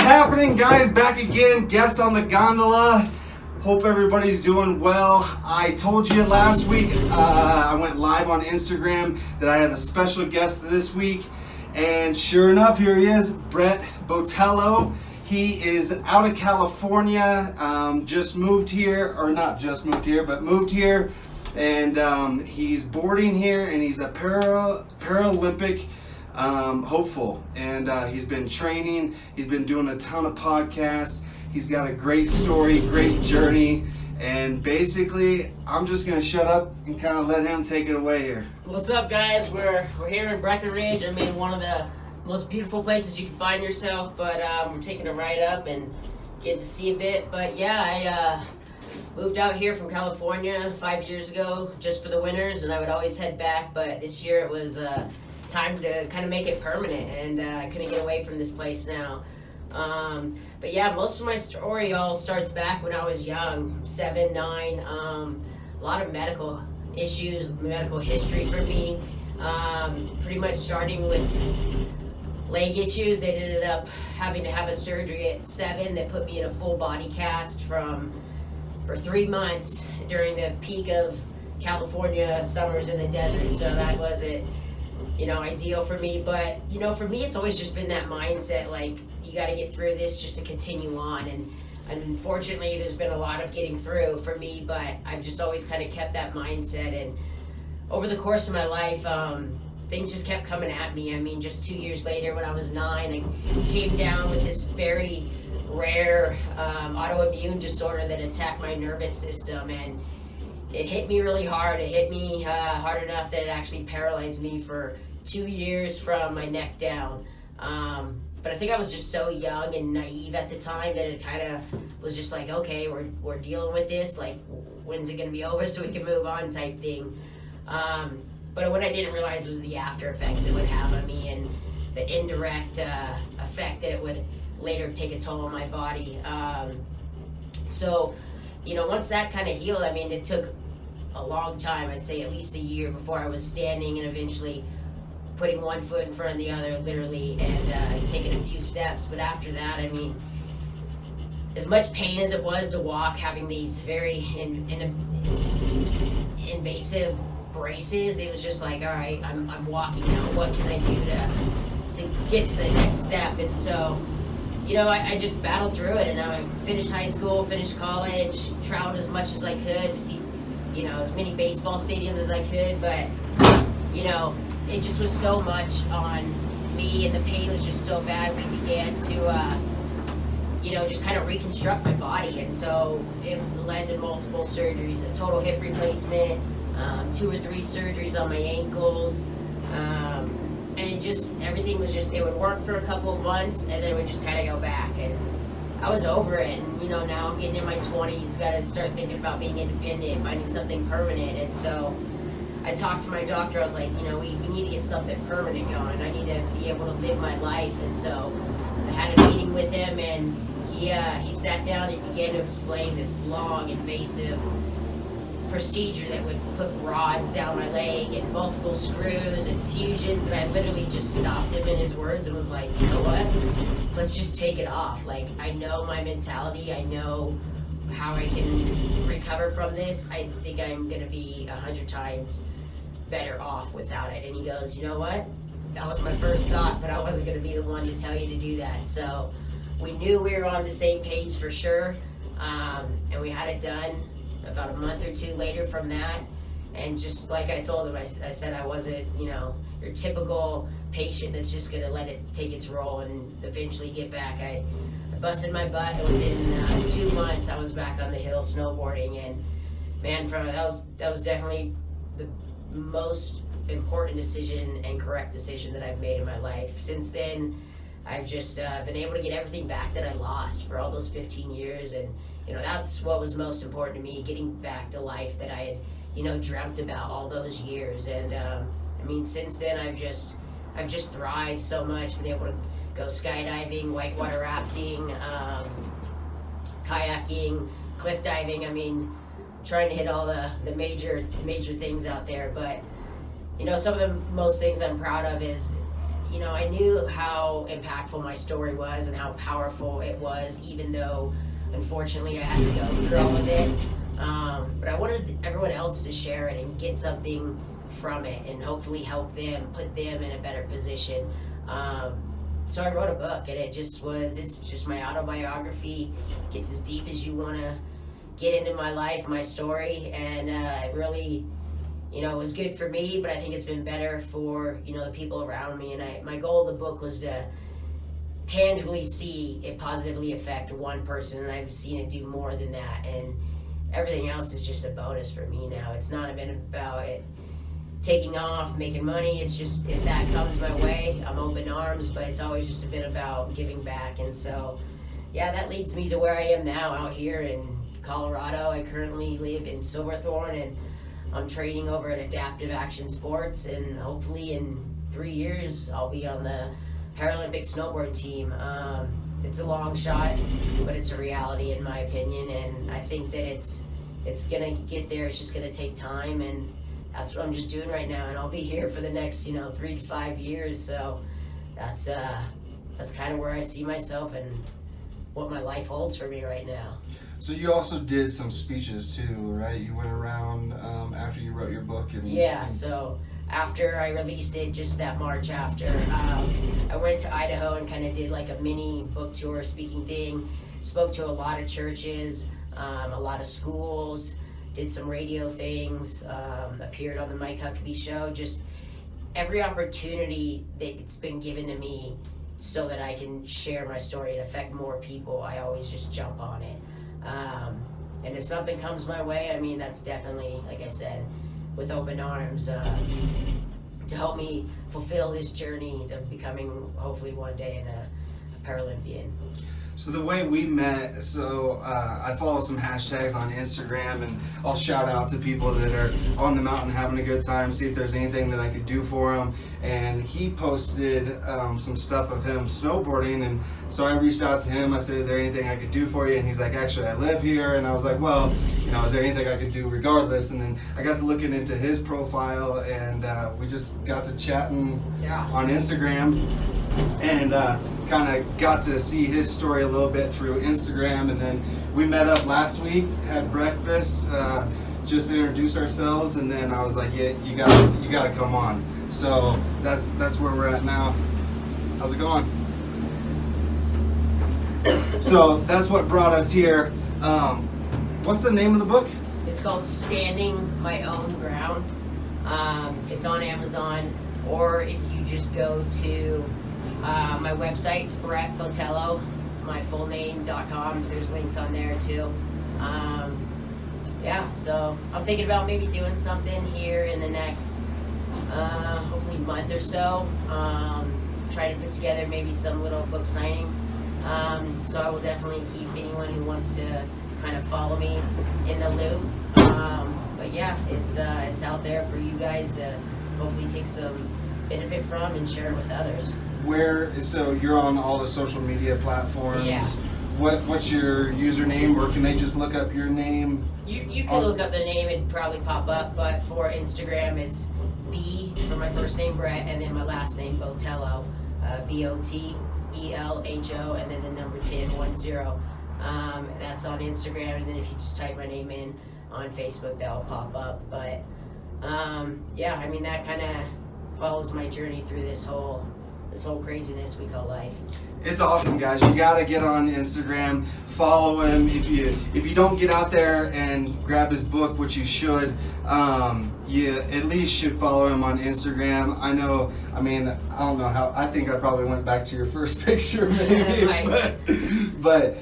happening, guys? Back again, guest on the Gondola. Hope everybody's doing well. I told you last week, I went live on Instagram that I had a special guest this week, and sure enough, here he is, Brett Botello. He is out of California, just moved here, or not just moved here, but moved here, and he's boarding here, and he's a Paralympic hopeful, and he's been training, he's been doing a ton of podcasts, he's got a great story, great journey, and basically I'm just going to shut up and kind of let him take it away here. What's up, guys? We're here in Breckenridge. I mean, one of the most beautiful places you can find yourself, but we're taking a ride up and getting to see a bit. But yeah, I moved out here from California 5 years ago just for the winters, and I would always head back, but this year it was time to kind of make it permanent, and I couldn't get away from this place now. But yeah, most of my story all starts back when I was young, 7, 9, a lot of medical issues, medical history for me, pretty much starting with leg issues. They ended up having to have a surgery at 7 that put me in a full body cast for 3 months during the peak of California summers in the desert, so that wasn't ideal for me. But for me, it's always just been that mindset, like, you got to get through this just to continue on, and unfortunately there's been a lot of getting through for me, but I've just always kind of kept that mindset, and over the course of my life, things just kept coming at me. I mean, just 2 years later, when I was 9, I came down with this very rare autoimmune disorder that attacked my nervous system, and it hit me really hard. It hit me hard enough that it actually paralyzed me for 2 years from my neck down. But I think I was just so young and naive at the time that it kind of was just like, okay, we're dealing with this. Like, when's it going to be over so we can move on type thing. But what I didn't realize was the after effects it would have on me, and the indirect effect that it would later take a toll on my body. So once that kind of healed, I mean, it took a long time, I'd say at least a year, before I was standing and eventually putting one foot in front of the other, literally, and taking a few steps. But after that, I mean, as much pain as it was to walk, having these very invasive braces, it was just like, all right, I'm walking now. What can I do to get to the next step? And so, I just battled through it, and I finished high school, finished college, traveled as much as I could to see, as many baseball stadiums as I could, but, it just was so much on me, and the pain was just so bad. We began to, just kind of reconstruct my body, and so it led to multiple surgeries, a total hip replacement, 2 or 3 surgeries on my ankles, and everything was just, it would work for a couple of months, and then it would just kind of go back, and I was over it. And now I'm getting in my 20s, got to start thinking about being independent, finding something permanent. And so I talked to my doctor. I was like, we need to get something permanent going. I need to be able to live my life. And so I had a meeting with him, and he sat down and began to explain this long, invasive procedure that would put rods down my leg and multiple screws and fusions, and I literally just stopped him in his words and was like, you know what, let's just take it off. Like, I know my mentality, I know how I can recover from this. I think I'm gonna be 100 times better off without it. And he goes, you know what, that was my first thought, but I wasn't gonna be the one to tell you to do that. So we knew we were on the same page for sure, and we had it done about a month or 2 later from that. And just like I told him, I said I wasn't, your typical patient that's just going to let it take its roll and eventually get back. I busted my butt, and within 2 months I was back on the hill snowboarding. And man, that was definitely the most important decision and correct decision that I've made in my life. Since then, I've just been able to get everything back that I lost for all those 15 years, and that's what was most important to me, getting back the life that I had, dreamt about all those years. And I mean, since then, I've just thrived so much, been able to go skydiving, whitewater rafting, kayaking, cliff diving. I mean, trying to hit all the major things out there. But some of the most things I'm proud of is, I knew how impactful my story was and how powerful it was, even though unfortunately I had to go through all of it. But I wanted everyone else to share it and get something from it and hopefully help them, put them in a better position. So I wrote a book, and it's just my autobiography. It gets as deep as you want to get into my life, my story, and it really, was good for me, but I think it's been better for, the people around me. And my goal of the book was to tangibly see it positively affect one person, and I've seen it do more than that. And everything else is just a bonus for me now. It's not been about it taking off, making money. It's just, if that comes my way, I'm open arms, but it's always just a bit about giving back. And so, yeah, that leads me to where I am now, out here in Colorado. I currently live in Silverthorne, and I'm training over at Adaptive Action Sports, and hopefully in 3 years I'll be on the Paralympic snowboard team. It's a long shot, but it's a reality in my opinion, and I think that it's gonna get there. It's just gonna take time, and that's what I'm just doing right now, and I'll be here for the next 3 to 5 years. So that's kind of where I see myself and what my life holds for me right now. So you also did some speeches too, right? You went around after you wrote your book. So after I released it, just that March after, I went to Idaho and kind of did like a mini book tour speaking thing. Spoke to a lot of churches, a lot of schools, did some radio things, appeared on the Mike Huckabee show. Just every opportunity that's been given to me so that I can share my story and affect more people, I always just jump on it. And if something comes my way, I mean, that's definitely, like I said, with open arms, to help me fulfill this journey of becoming, hopefully one day, a Paralympian. So the way we met, I follow some hashtags on Instagram, and I'll shout out to people that are on the mountain having a good time, see if there's anything that I could do for them. And he posted some stuff of him snowboarding, and so I reached out to him. I said, is there anything I could do for you? And he's like, actually, I live here. And I was like, well, is there anything I could do regardless? And then I got to looking into his profile, and we just got to chatting on Instagram, and kind of got to see his story a little bit through Instagram. And then we met up last week, had breakfast, just introduced ourselves, and then I was like, yeah, you gotta come on. So that's where we're at now. How's it going? So that's what brought us here. What's the name of the book? It's called Standing My Own Ground. It's on Amazon, or if you just go to my website, Brett Botello, myfullname.com. There's links on there too. So I'm thinking about maybe doing something here in the next, hopefully month or so. Try to put together maybe some little book signing. So I will definitely keep anyone who wants to kind of follow me in the loop. But yeah, it's out there for you guys to hopefully take some benefit from and share it with others. So you're on all the social media platforms. Yeah. What's your username, or can they just look up your name? You can look up the name, it'd probably pop up, but for Instagram it's B for my first name Brett, and then my last name Botello, BOTELHO, and then the number 1010. That's on Instagram, and then if you just type my name in on Facebook, that'll pop up. But that kind of follows my journey through this whole craziness we call life. It's awesome, guys. You gotta get on Instagram, follow him. If you don't get out there and grab his book, which you should, you at least should follow him on Instagram. I don't know how. I think I probably went back to your first picture, maybe. Right. but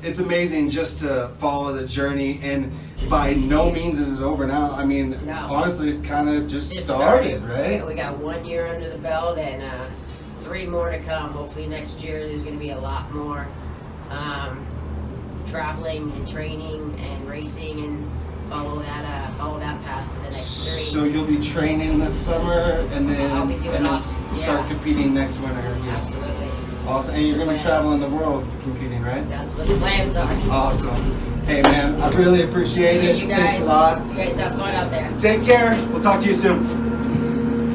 it's amazing just to follow the journey, and by no means is it over now. No. Honestly, it's kind of just started, right? We got 1 year under the belt, and 3 more to come. Hopefully next year there's going to be a lot more traveling and training and racing, and follow that path for the next 3. So you'll be training this summer, and then start competing next winter. Yeah. Absolutely. Awesome. And you're going to be traveling the world competing, right? That's what the plans are. Awesome. Hey man, I really appreciate it. You guys, thanks a lot. You guys have fun out there. Take care. We'll talk to you soon.